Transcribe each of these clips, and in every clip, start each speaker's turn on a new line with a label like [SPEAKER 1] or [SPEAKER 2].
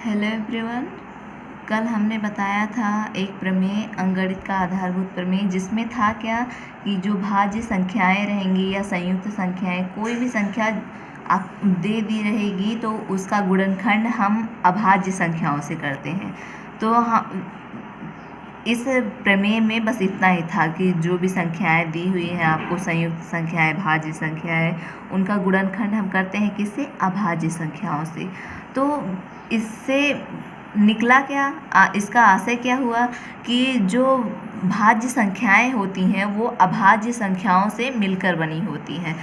[SPEAKER 1] Hello everyone. कल हमने बताया था एक प्रमेय अंकगणित का आधारभूत प्रमेय, जिसमें था क्या कि जो भाज्य संख्याएं रहेंगी या संयुक्त संख्याएं, कोई भी संख्या आप दे दी रहेगी तो उसका गुणनखंड हम अभाज्य संख्याओं से करते हैं। तो हम इस प्रमेय में बस इतना ही था कि जो भी संख्याएं दी हुई हैं आपको, संयुक्त संख्याएं, भाज्य संख्याएं, उनका गुणनखंड हम करते हैं किससे? अभाज्य संख्याओं से। तो इससे निकला क्या, इसका आशय क्या हुआ कि जो भाज्य संख्याएं होती हैं वो अभाज्य संख्याओं से मिलकर बनी होती हैं।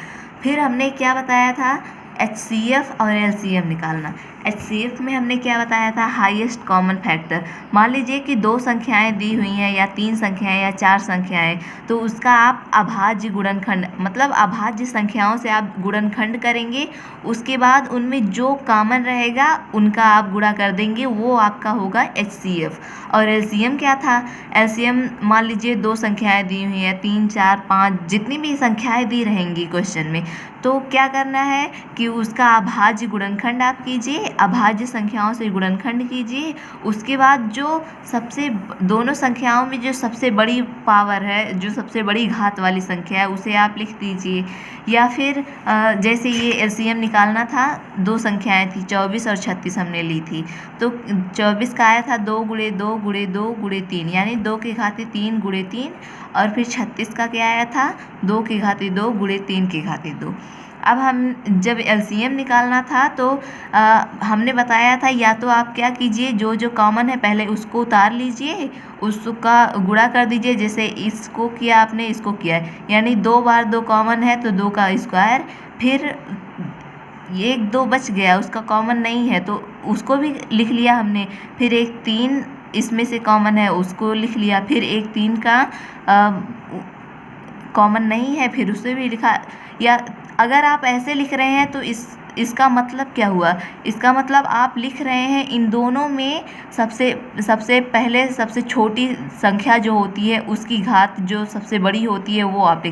[SPEAKER 1] फिर हमने क्या बताया था? HCF और LCM निकालना। HCF में हमने क्या बताया था? Highest common factor. मान लीजिए कि दो संख्याएं दी हुई हैं या तीन संख्याएं या चार संख्याएं, तो उसका आप अभाज्य गुणनखंड, मतलब अभाज्य संख्याओं से आप गुणनखंड करेंगे। उसके बाद उनमें जो कॉमन रहेगा उनका आप गुणा कर देंगे, वो आपका होगा HCF। और LCM क्या था? LCM मान लीजिए दो संख्याएं दी हुई हैं, 3, 4, 5, जितनी भी संख्याएं दी रहेंगी क्वेश्चन में, तो क्या करना है कि उसका अभाज्य गुणनखंड आप कीजिए, अभाज्य संख्याओं से गुणनखंड कीजिए। उसके बाद जो सबसे दोनों संख्याओं में जो सबसे बड़ी पावर है, जो सबसे बड़ी घात वाली संख्या है, उसे आप लिख दीजिए। या फिर जैसे ये LCM निकालना था, दो संख्याएं थी 24 और 36 हमने ली थी। तो 24 का आया था 2 गुणे 2 गुणे 2 गुणे 3, यानी 2 के घाते 3 गुणे 3। और फिर 36 का क्या आया था? 2 के घाते 2 गुणे 3 के घाते 2। अब हम जब LCM निकालना था तो हमने बताया था, या तो आप क्या कीजिए, जो जो कॉमन है पहले उसको उतार लीजिए, उसका गुणा कर दीजिए। जैसे इसको किया आपने, इसको किया, यानी 2 बार 2 कॉमन है तो 2 का स्क्वायर। फिर 1 2 बच गया, उसका कॉमन नहीं है तो उसको भी लिख लिया हमने। फिर एक 3 इसमें से कॉमन है, उसको लिख लिया। फिर एक 3 का कॉमन नहीं है, फिर उसे भी लिखा। या अगर आप ऐसे लिख रहे हैं तो इसका मतलब क्या हुआ? इसका मतलब आप लिख रहे हैं इन दोनों में सबसे पहले सबसे छोटी संख्या जो होती है उसकी घात जो सबसे बड़ी होती है वो आप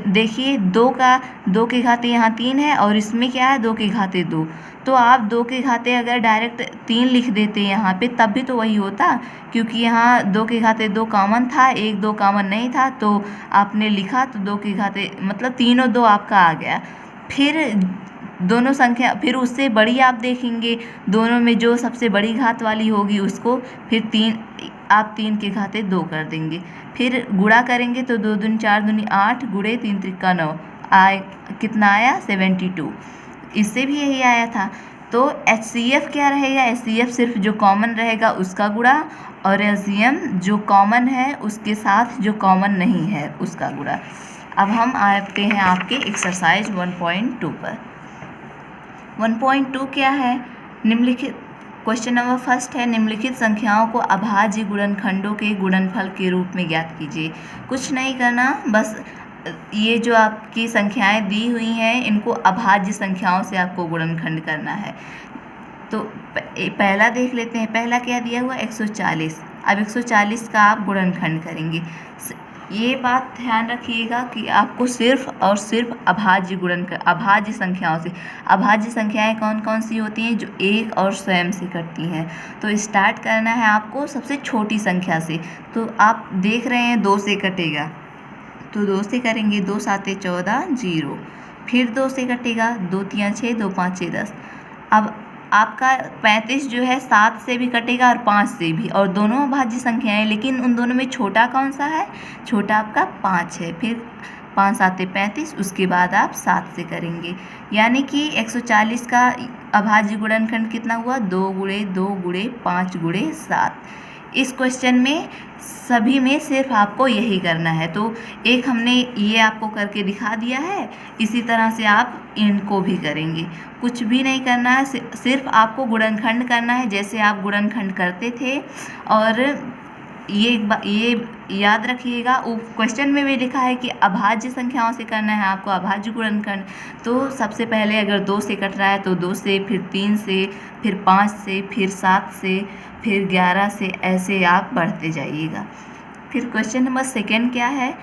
[SPEAKER 1] देखिए। 2 के घाते यहाँ 3 है और इसमें क्या है? 2 के घाते 2। तो आप 2 के घाते अगर डायरेक्ट 3 लिख देते यहाँ पे, तब भी तो वही होता, क्योंकि यहाँ 2 के घाते 2 कॉमन था, 1 2 कॉमन नहीं था, तो आपने लिखा तो 2 के घाते मतलब तीनों 2 आपका आ गया। फिर दोनों संख्या, फिर उससे बड़ी आप देखेंगे, दोनों में जो सबसे बड़ी घात वाली होगी उसको फिर 3 के घाते 2 कर देंगे। फिर गुणा करेंगे तो 2 दूनी 4 दूनी 8 गुणे 3 त्रिका 9 कितना आया? 72। इससे भी यही आया था। तो HCF क्या रहेगा? HCF सिर्फ जो कॉमन रहेगा उसका गुणा, और LCM जो कॉमन है उसके साथ जो कॉमन नहीं है उसका गुणा। अब हम आते हैं आपके एक्सरसाइज 1.2 पर। 1.2 क्या है? निम्नलिखित क्वेश्चन नंबर फर्स्ट है, निम्नलिखित संख्याओं को अभाज्य गुणनखंडों के गुणनफल के रूप में ज्ञात कीजिए। कुछ नहीं करना, बस ये जो आपकी संख्याएं दी हुई हैं इनको अभाज्य संख्याओं से आपको गुणनखंड करना है। तो पहला देख लेते हैं। पहला क्या दिया हुआ? 140। अब 140 का आप गुणनखंड करेंगे। ये बात ध्यान रखिएगा कि आपको सिर्फ और सिर्फ अभाज्य संख्याओं से। अभाज्य संख्याएं कौन कौन सी होती हैं? जो 1 और स्वयं से कटती हैं। तो स्टार्ट करना है आपको सबसे छोटी संख्या से। तो आप देख रहे हैं 2 से कटेगा, तो 2 से करेंगे। 2 7 14 0। फिर 2 से कटेगा, 2 3 6 2 5 6 10। अब आपका 35 जो है 7 से भी कटेगा और 5 से भी, और दोनों अभाज्य संख्याएं, लेकिन उन दोनों में छोटा कौन सा है? छोटा आपका 5 है। फिर 5 7 35, उसके बाद आप 7 से करेंगे, यानी कि 140 का अभाज्य गुणनखंड कितना हुआ? 2 गुणे 2 गुणे 5 गुणे 7। इस क्वेश्चन में सभी में सिर्फ आपको यही करना है। तो एक हमने ये आपको करके दिखा दिया है, इसी तरह से आप इनको भी करेंगे। कुछ भी नहीं करना है, सिर्फ आपको गुणनखंड करना है जैसे आप गुणनखंड करते थे। और ये याद रखिएगा, क्वेश्चन में भी लिखा है कि अभाज्य संख्याओं से करना है आपको अभाज्य गुणनखंड। तो सबसे पहले अगर 2 से कट रहा है तो 2 से, फिर 3 से, फिर 5 से, फिर 7 से, फिर 11 से, ऐसे आप बढ़ते जाइएगा। फिर क्वेश्चन नंबर सेकेंड क्या है?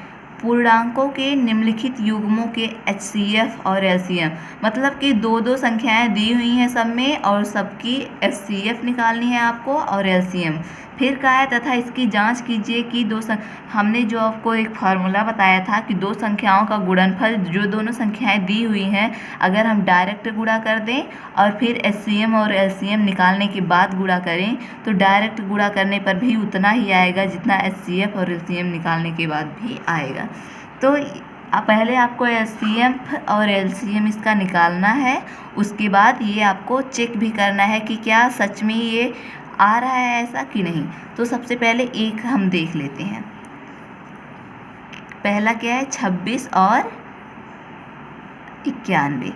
[SPEAKER 1] पूर्णांकों के निम्नलिखित युग्मों के HCF और LCM, मतलब कि दो दो संख्याएं दी हुई हैं सब में और सबकी HCF निकालनी है आपको और LCM। फिर कहा है तथा इसकी जांच कीजिए कि हमने जो आपको एक फार्मूला बताया था कि दो संख्याओं का गुणनफल जो दोनों संख्याएं दी हुई हैं अगर हम डायरेक्ट गुणा कर दें और फिर HCM और LCM निकालने के बाद गुणा करें तो डायरेक्ट गुणा करने पर भी उतना ही आएगा जितना HCF और LCM निकालने के बाद भी आएगा। तो पहले आपको HCF और LCM इसका निकालना है, उसके बाद ये आपको चेक भी करना है कि क्या सच में ये आ रहा है ऐसा कि नहीं। तो सबसे पहले एक हम देख लेते हैं। पहला क्या है 26 और 91।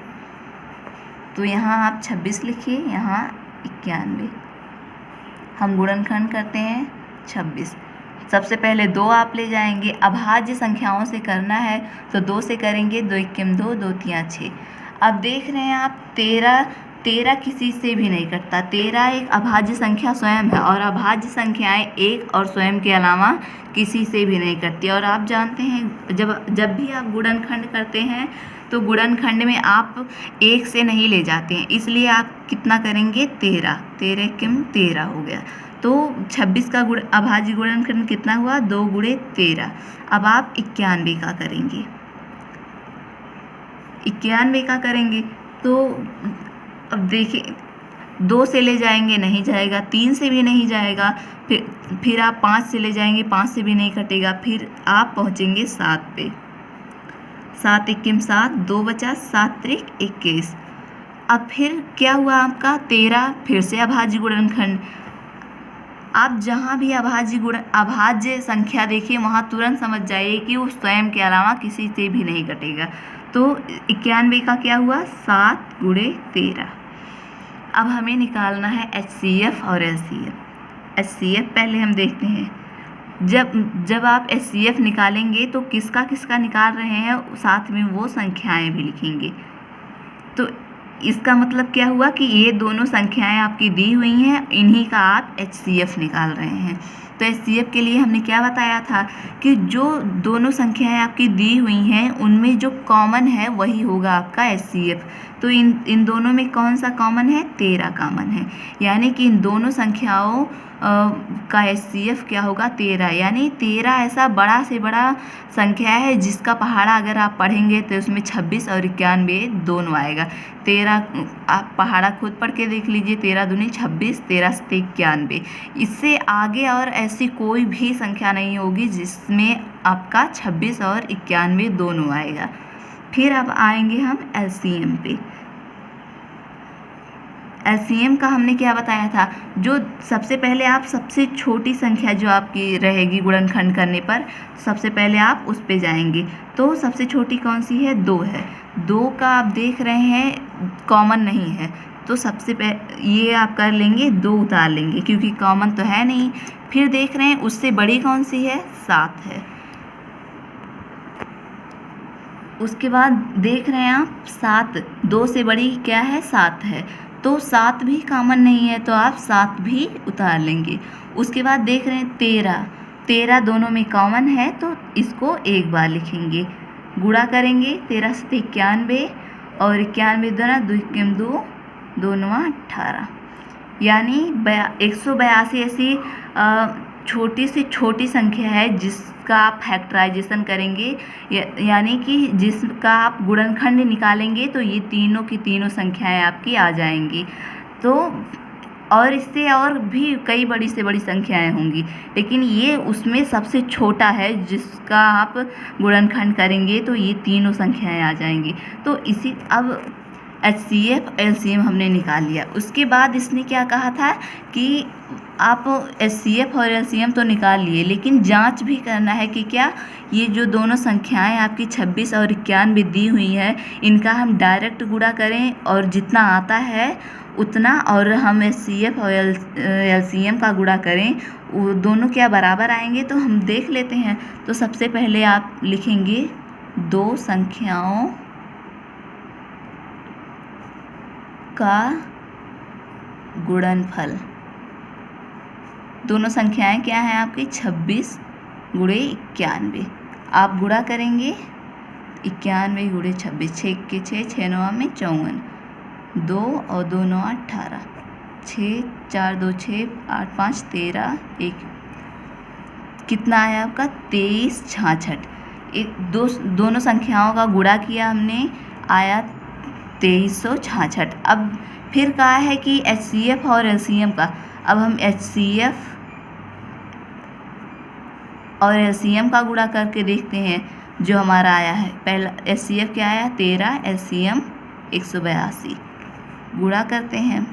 [SPEAKER 1] तो यहाँ आप 26 लिखिए, यहाँ 91। हम गुणनखंड करते हैं 26। सबसे पहले 2 आप ले जाएंगे, अभाज्य संख्याओं से करना है तो 2 से करेंगे, 2 1 2, 2 3 6। अब देख रहे हैं आप 13 किसी से भी नहीं कटता। 13 एक अभाज्य संख्या स्वयं है और अभाज्य संख्याएं एक और स्वयं के अलावा किसी से भी नहीं कटती। और आप जानते हैं जब भी आप गुणनखंड करते हैं तो गुणनखंड में आप 1 से नहीं ले जाते हैं, इसलिए आप कितना करेंगे 13 13 हो गया। तो 26 का अभाज्य गुणनखंड कितना हुआ 2 × 13। अब आप 91 का करेंगे, 91 का करेंगे तो अब देखिए 2 से ले जाएंगे नहीं जाएगा, 3 से भी नहीं जाएगा, फिर आप 5 से ले जाएंगे, 5 से भी नहीं कटेगा, फिर आप पहुंचेंगे 7 पे। 7 1 7, 2 बचा, 7 3 21। अब फिर क्या हुआ आपका 13, फिर से अभाज्य गुणनखंड। आप जहाँ भी अभाज्य संख्या देखिए वहाँ तुरंत समझ जाइए कि वो स्वयं के अलावा किसी से भी नहीं कटेगा। तो 91 का क्या हुआ 7 × 13। अब हमें निकालना है HCF और LCM। HCF पहले हम देखते हैं। जब आप HCF निकालेंगे तो किसका किसका निकाल रहे हैं साथ में वो संख्याएं भी लिखेंगे। तो इसका मतलब क्या हुआ कि ये दोनों संख्याएं आपकी दी हुई हैं, इन्हीं का आप HCF निकाल रहे हैं। तो HCF के लिए हमने क्या बताया था कि जो दोनों संख्याएं आपकी दी हुई हैं उनमें जो कॉमन है वही होगा आपका HCF। तो इन दोनों में कौन सा कॉमन है 13 कॉमन है, यानी कि इन दोनों संख्याओं का HCF क्या होगा 13। यानी 13 ऐसा बड़ा से बड़ा संख्या है जिसका पहाड़ा अगर आप पढ़ेंगे तो उसमें 26 और 91 दोनों आएगा। 13 आप पहाड़ा खुद पढ़ के देख लीजिए, 13 दूनी 26, 13 से 91। इससे आगे और ऐसी कोई भी संख्या नहीं होगी जिसमें आपका 26 और 91 दोनों आएगा। फिर अब आएंगे हम LCM पे। LCM का हमने क्या बताया था, जो सबसे पहले आप सबसे छोटी संख्या जो आपकी रहेगी गुणनखंड करने पर सबसे पहले आप उस पे जाएंगे। तो सबसे छोटी कौन सी है 2 है। 2 का आप देख रहे हैं कॉमन नहीं है तो सबसे पहले ये आप कर लेंगे 2 उतार लेंगे क्योंकि कॉमन तो है नहीं। फिर देख रहे हैं उससे बड़ी कौन सी है 7 है। उसके बाद देख रहे हैं आप 7, 2 से बड़ी क्या है 7 है, तो 7 भी कॉमन नहीं है तो आप 7 भी उतार लेंगे। उसके बाद देख रहे हैं 13 दोनों में कॉमन है तो इसको एक बार लिखेंगे, गुणा करेंगे 13 से 91 और 91 2 1 2, 2 9 18। यानी 182 ऐसी छोटी से छोटी संख्या है जिसका आप फैक्टराइजेशन करेंगे, यानी कि जिसका आप गुणनखंड निकालेंगे तो ये तीनों की तीनों संख्याएं आपकी आ जाएंगी। तो और इससे और भी कई बड़ी से बड़ी संख्याएं होंगी, लेकिन ये उसमें सबसे छोटा है जिसका आप गुणनखंड करेंगे तो ये तीनों संख्याएं आ जाएंगी। तो इसी अब HCF LCM हमने निकाल लिया। उसके बाद इसने क्या कहा था कि आप HCF और LCM तो निकाल लिए लेकिन जांच भी करना है कि क्या ये जो दोनों संख्याएं आपकी 26 और 91 दी हुई है इनका हम डायरेक्ट गुणा करें और जितना आता है उतना और हम HCF और LCM का गुणा करें, वो दोनों क्या बराबर आएंगे। तो हम देख लेते हैं। तो सबसे पहले आप लिखेंगे दो संख्याओं का गुणनफल। दोनों संख्याएं क्या हैं आपकी 26 × 91। आप गुणा करेंगे 91 गुणे 26, 6 के 6, 6 9 में 54, 2 और 2 9 18, 6 4 2 6 8 5 13, 1 कितना आया आपका 2366। दोनों संख्याओं का गुणा किया हमने, आया 2366। अब फिर कहा है कि HCF और LCM का। अब हम HCF और LCM का गुणा करके देखते हैं जो हमारा आया है। पहला HCF क्या आया 13, LCM 182। गुणा करते हैं,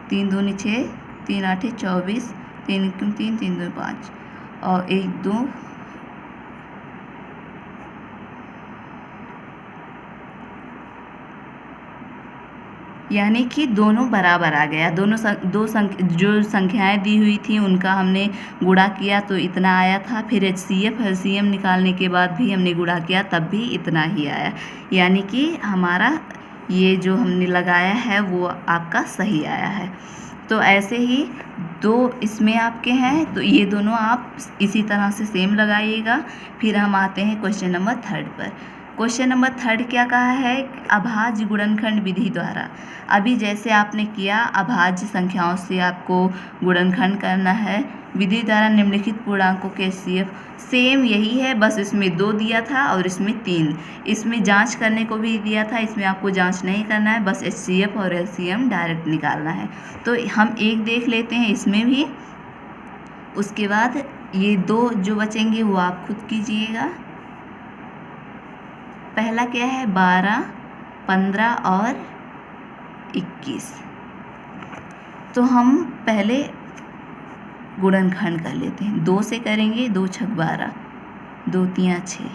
[SPEAKER 1] 3 दूनी 6, 3 8 24, 3 1 3, 3 2 5 और 1 2 यानी कि दोनों बराबर आ गया। जो संख्याएं दी हुई थी उनका हमने गुणा किया तो इतना आया था। फिर HCF LCM निकालने के बाद भी हमने गुणा किया तब भी इतना ही आया। यानी कि हमारा ये जो हमने लगाया है वो आपका सही आया है। तो ऐसे ही दो इसमें आपके हैं, तो ये दोनों आप इसी तरह से सेम लगाइएगा। फिर हम आते हैं क्वेश्चन नंबर 3 पर। क्वेश्चन नंबर 3 क्या कहा है, अभाज्य गुणनखंड विधि द्वारा। अभी जैसे आपने किया अभाज्य संख्याओं से आपको गुणनखंड करना है, विधि द्वारा निम्नलिखित पूर्णांकों के HCF सेम यही है, बस इसमें 2 दिया था और इसमें 3। इसमें जांच करने को भी दिया था, इसमें आपको जांच नहीं करना है, बस HCF और LCM डायरेक्ट निकालना है। तो हम एक देख लेते हैं इसमें भी, उसके बाद ये 2 जो बचेंगे वो आप खुद कीजिएगा। पहला क्या है 12, 15 और 21। तो हम पहले गुणनखंड कर लेते हैं। 2 से करेंगे, 2 6 12, 2 3 6,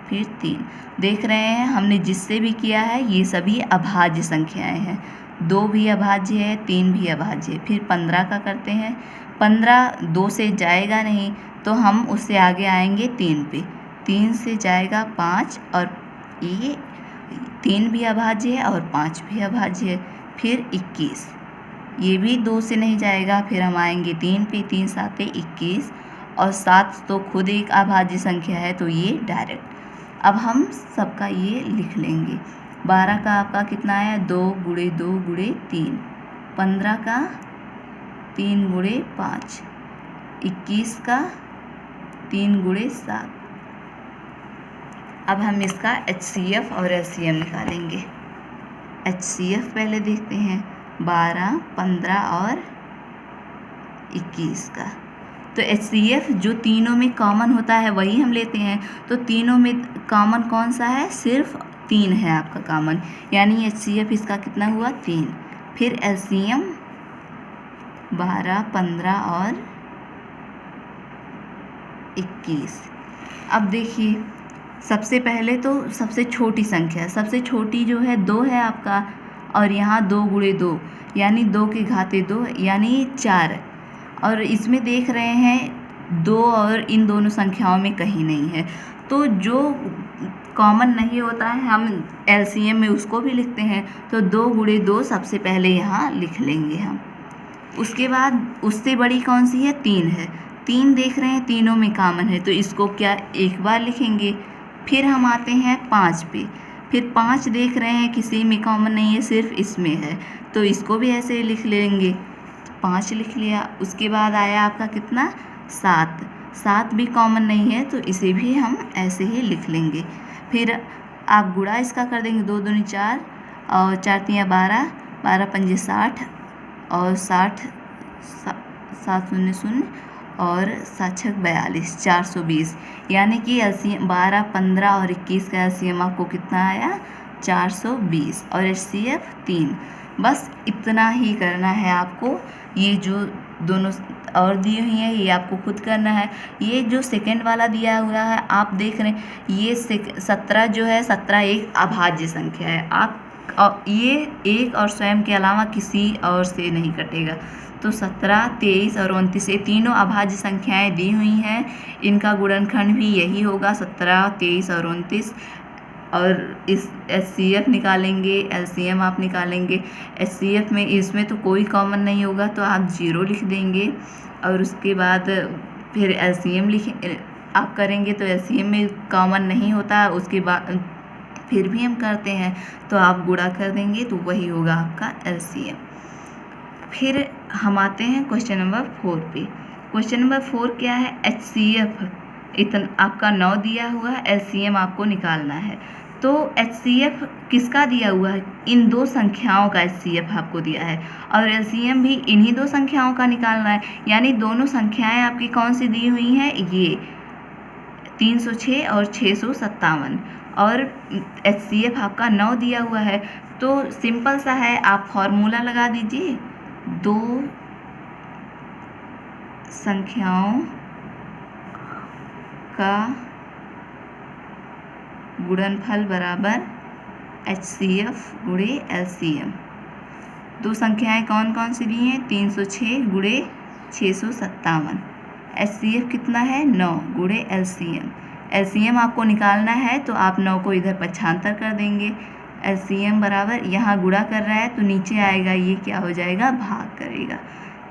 [SPEAKER 1] फिर 3। देख रहे हैं हमने जिससे भी किया है ये सभी अभाज्य संख्याएं हैं। 2 भी अभाज्य है, 3 भी अभाज्य है। फिर 15 का करते हैं। 15 2 से जाएगा नहीं तो हम उससे आगे आएंगे 3 पे। 3 से जाएगा 5 और ये 3 भी अभाज्य है और 5 भी अभाज्य है। फिर 21, ये भी 2 से नहीं जाएगा, फिर हम आएंगे 3 पे। 3 7 21 और 7 तो खुद एक अभाज्य संख्या है तो ये डायरेक्ट। अब हम सबका ये लिख लेंगे। 12 का आपका कितना आया 2 गुणे 2 गुणे 3। 15 का 3 गुणे 5। 21 का 3 गुणे 7। अब हम इसका HCF और LCM निकालेंगे। HCF पहले देखते हैं 12, 15 और 21 का। तो HCF जो तीनों में कॉमन होता है वही हम लेते हैं। तो तीनों में कॉमन कौन सा है, सिर्फ 3 है आपका कॉमन, यानी HCF इसका कितना हुआ 3। फिर LCM 12, 15 और 21। अब देखिए सबसे पहले तो सबसे छोटी संख्या, सबसे छोटी जो है 2 है आपका, और यहाँ 2 गुणे 2 यानी 2 के घाते 2 यानी 4। और इसमें देख रहे हैं 2 और इन दोनों संख्याओं में कहीं नहीं है। तो जो कॉमन नहीं होता है हम LCM में उसको भी लिखते हैं। तो 2 गुणे 2 सबसे पहले यहाँ लिख लेंगे हम। उसके बाद उससे बड़ी कौन सी है 3 है। 3 देख रहे हैं तीनों में कॉमन है तो इसको क्या एक बार लिखेंगे। फिर हम आते हैं 5 पे। फिर 5 देख रहे हैं किसी में कॉमन नहीं है, सिर्फ इसमें है, तो इसको भी ऐसे लिख लेंगे। 5 लिख लिया। उसके बाद आया आपका कितना 7। 7 भी कॉमन नहीं है तो इसे भी हम ऐसे ही लिख लेंगे। फिर आप गुणा इसका कर देंगे, 2 दूनी 4 और 4 3 12, 12 5 60 और 60 7 0 0 और 7 6 42, 420। यानी कि LCM 12, 15 और 21 का LCM आपको कितना आया 420 और HCF 3। बस इतना ही करना है आपको। ये जो दोनों और दी हुई हैं ये आपको खुद करना है। ये जो सेकंड वाला दिया हुआ है आप देख रहे हैं ये 17 जो है 17 एक अभाज्य संख्या है। आप ये एक और स्वयं के अलावा किसी और से नहीं कटेगा। तो 17, 23 और 29 ये तीनों अभाज्य संख्याएं दी हुई हैं, इनका गुणनखंड भी यही होगा 17, 23 और 29। और इस HCF निकालेंगे, LCM आप निकालेंगे। HCF में इसमें तो कोई कॉमन नहीं होगा तो आप 0 लिख देंगे और उसके बाद फिर LCM आप करेंगे तो एलसीएम में कॉमन नहीं होता, उसके बाद फिर भी हम करते हैं तो आप गुणा कर देंगे तो वही होगा आपका एलसीएम। फिर हम आते हैं क्वेश्चन नंबर 4 पे। क्वेश्चन नंबर 4 क्या है, HCF इतना आपका 9 दिया हुआ है, एलसीएम आपको निकालना है। तो HCF किसका दिया हुआ है, इन दो संख्याओं का HCF आपको दिया है और एलसीएम भी इन्हीं दो संख्याओं का निकालना है। यानी दोनों संख्याएं आपकी कौन सी दी हुई हैं, ये 306 और 657 और HCF आपका 9 दिया हुआ है। तो सिंपल सा है, आप फॉर्मूला लगा दीजिए, दो संख्याओं का गुणनफल बराबर HCF गुणे LCM। दो संख्याएं कौन कौन सी दी हैं, 306 गुणे 657। HCF कितना है, 9 गुणे LCM। LCM आपको निकालना है तो आप 9 को इधर पक्षांतर कर देंगे। LCM बराबर यहाँ गुणा कर रहा है तो नीचे आएगा, ये क्या हो जाएगा, भाग करेगा।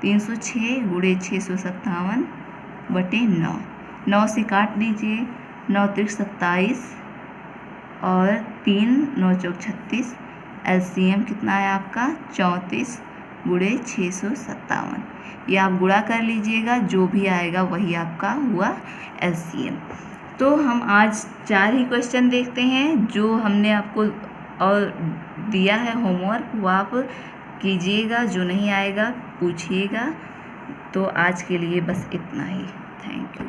[SPEAKER 1] 306 गुणे 657 बटे 9, 9 से काट दीजिए, 9 त्रिक 27 और 3 9 चौक 36। LCM कितना है आपका, 34 गुणे 657। ये आप गुणा कर लीजिएगा, जो भी आएगा वही आपका हुआ LCM। तो हम आज 4 ही क्वेश्चन देखते हैं जो हमने आपको और दिया है होमवर्क, वो आप कीजिएगा, जो नहीं आएगा पूछिएगा। तो आज के लिए बस इतना ही। Thank you.